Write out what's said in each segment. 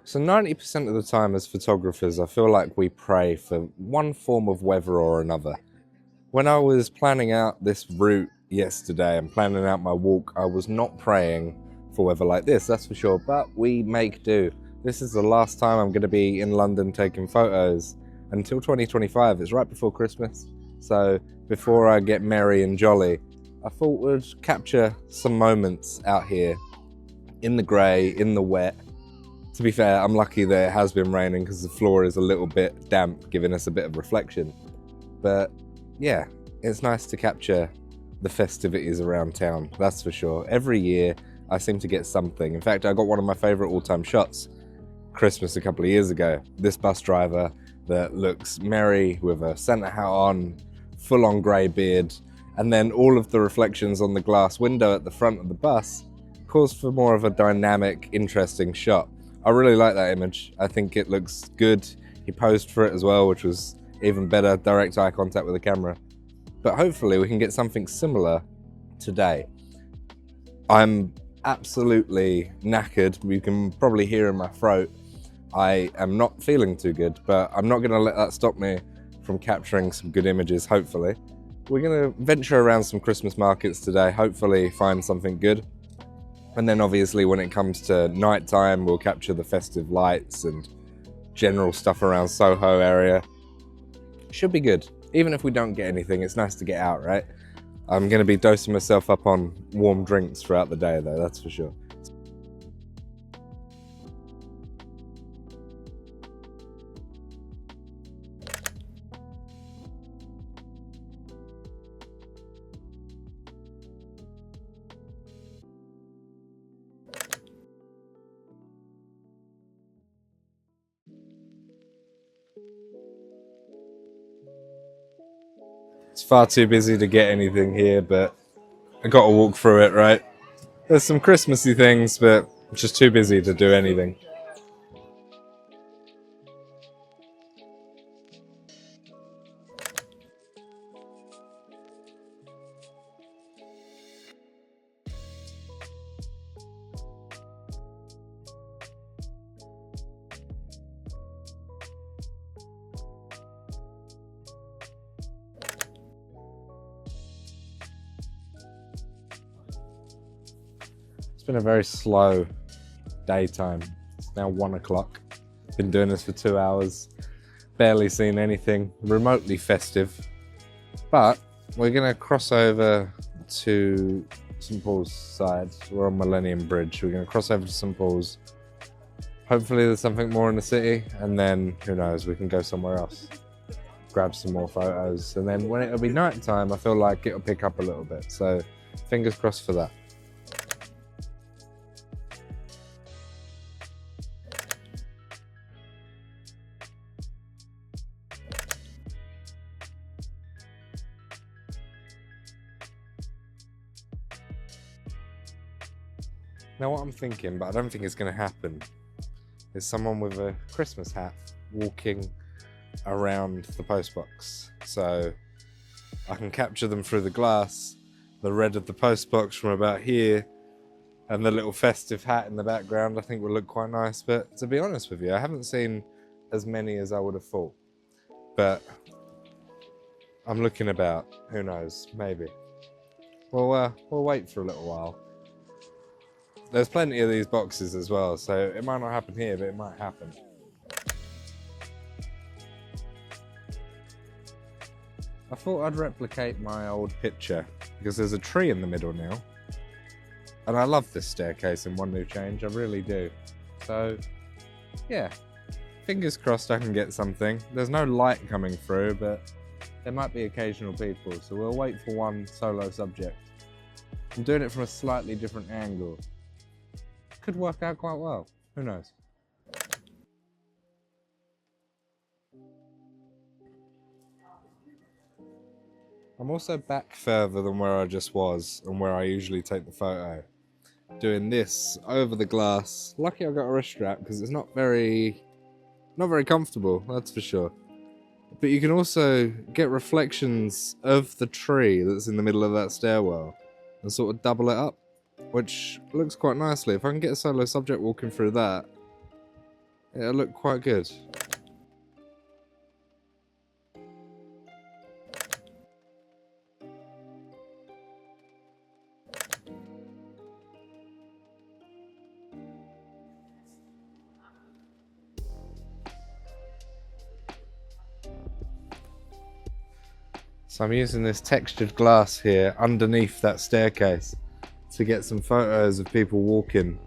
So 90% of the time as photographers, I feel like we pray for one form of weather or another. When I was planning out this route yesterday and planning out my walk, I was not praying for weather like this, that's for sure, but we make do. This is the last time I'm going to be in London taking photos until 2025. It's right before Christmas, so before I get merry and jolly, I thought we'd capture some moments out here in the grey, in the wet. To be fair, I'm lucky that it has been raining because the floor is a little bit damp, giving us a bit of reflection. But yeah, it's nice to capture the festivities around town, that's for sure. Every year I seem to get something. In fact, I got one of my favourite all-time shots Christmas a couple of years ago. This bus driver that looks merry with a Santa hat on, full-on grey beard, and then all of the reflections on the glass window at the front of the bus caused for more of a dynamic, interesting shot. I really like that image. I think it looks good. He posed for it as well, which was even better, direct eye contact with the camera. But hopefully we can get something similar today. I'm absolutely knackered. You can probably hear in my throat. I am not feeling too good, but I'm not gonna let that stop me from capturing some good images, hopefully. We're gonna venture around some Christmas markets today, hopefully find something good. And then obviously when it comes to nighttime, we'll capture the festive lights and general stuff around Soho area. Should be good. Even if we don't get anything, it's nice to get out, right? I'm going to be dosing myself up on warm drinks throughout the day though, that's for sure. It's far too busy to get anything here, but I got to walk through it, right? There's some Christmassy things, but I'm just too busy to do anything. It's been a very slow daytime. It's now 1 o'clock. Been doing this for 2 hours. Barely seen anything remotely festive. But we're going to cross over to St Paul's side. We're on Millennium Bridge. We're going to cross over to St Paul's. Hopefully there's something more in the city, and then who knows, we can go somewhere else. Grab some more photos, and then when it'll be night time, I feel like it'll pick up a little bit. So fingers crossed for that. Now what I'm thinking, but I don't think it's going to happen, is someone with a Christmas hat walking around the postbox. So I can capture them through the glass, the red of the postbox from about here, and the little festive hat in the background I think will look quite nice. But to be honest with you, I haven't seen as many as I would have thought. But I'm looking about, who knows, maybe. We'll wait for a little while. There's plenty of these boxes as well, so it might not happen here, but it might happen. I thought I'd replicate my old picture, because there's a tree in the middle now. And I love this staircase in One New Change, I really do. So, yeah, fingers crossed I can get something. There's no light coming through, but there might be occasional people, so we'll wait for one solo subject. I'm doing it from a slightly different angle. Could work out quite well, who knows. I'm also back further than where I just was and where I usually take the photo. Doing this over the glass. Lucky I got a wrist strap because it's not very comfortable, that's for sure. But you can also get reflections of the tree that's in the middle of that stairwell and sort of double it up, which looks quite nicely. If I can get a solo subject walking through that, It'll look quite good. So I'm using this textured glass here underneath that staircase to get some photos of people walking.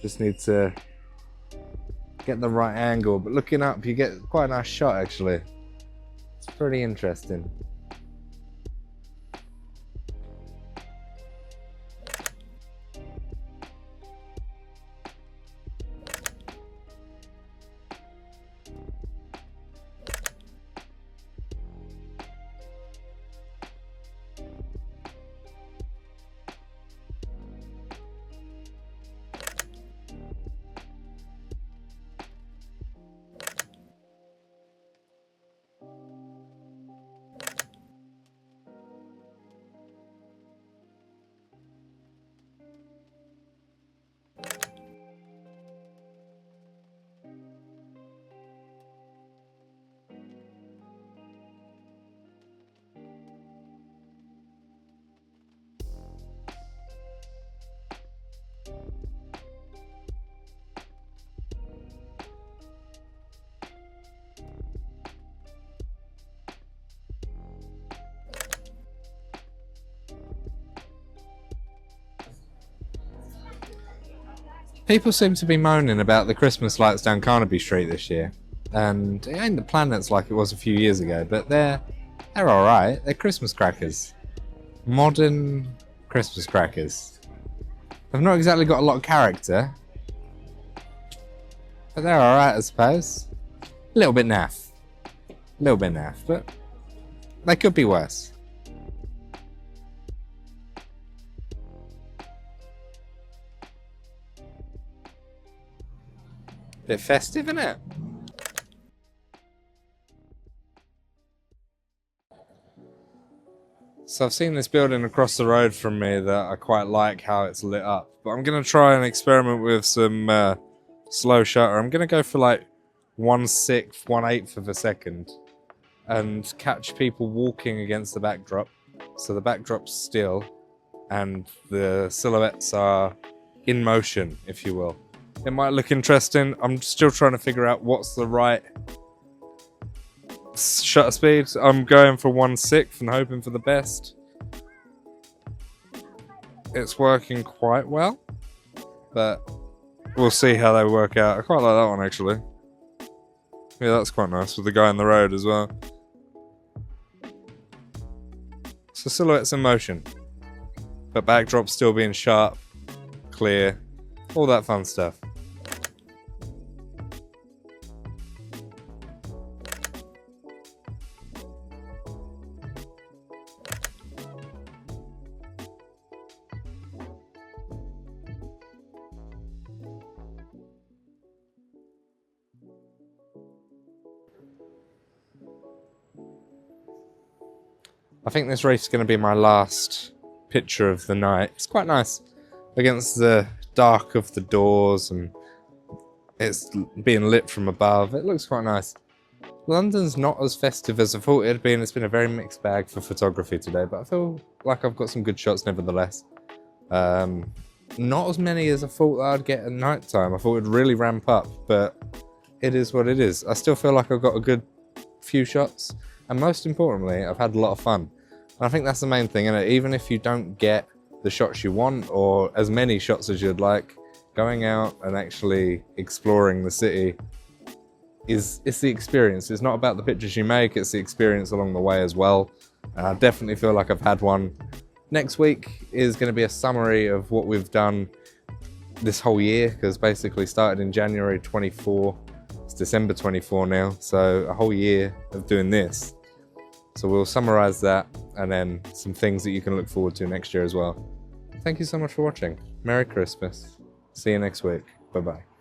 Just need to get the right angle, but looking up you get quite a nice shot actually. It's pretty interesting. People seem to be moaning about the Christmas lights down Carnaby Street this year, and it ain't the planets like it was a few years ago, but they're alright. They're Christmas crackers. Modern Christmas crackers. They've not exactly got a lot of character, but they're alright I suppose. A little bit naff. But they could be worse. Bit festive, innit? So I've seen this building across the road from me that I quite like how it's lit up. But I'm going to try and experiment with some slow shutter. I'm going to go for like 1/6, 1/8 of a second. And catch people walking against the backdrop. So the backdrop's still. And the silhouettes are in motion, if you will. It might look interesting. I'm still trying to figure out what's the right shutter speed. I'm going for 1/6 and hoping for the best. It's working quite well, but we'll see how they work out. I quite like that one actually. Yeah, that's quite nice with the guy on the road as well. So silhouettes in motion, but backdrop still being sharp, clear, all that fun stuff. I think this reef is going to be my last picture of the night. It's quite nice against the dark of the doors and it's being lit from above. It looks quite nice. London's not as festive as I thought it'd be, and it's been a very mixed bag for photography today, but I feel like I've got some good shots nevertheless. Not as many as I thought that I'd get at night time. I thought it'd really ramp up, but it is what it is. I still feel like I've got a good few shots. And most importantly, I've had a lot of fun. And I think that's the main thing, isn't it? Even if you don't get the shots you want or as many shots as you'd like, going out and actually exploring the city it's the experience. It's not about the pictures you make, it's the experience along the way as well. And I definitely feel like I've had one. Next week is going to be a summary of what we've done this whole year, because basically started in January 24. It's December 24 now, so a whole year of doing this. So we'll summarize that and then some things that you can look forward to next year as well. Thank you so much for watching. Merry Christmas. See you next week. Bye bye.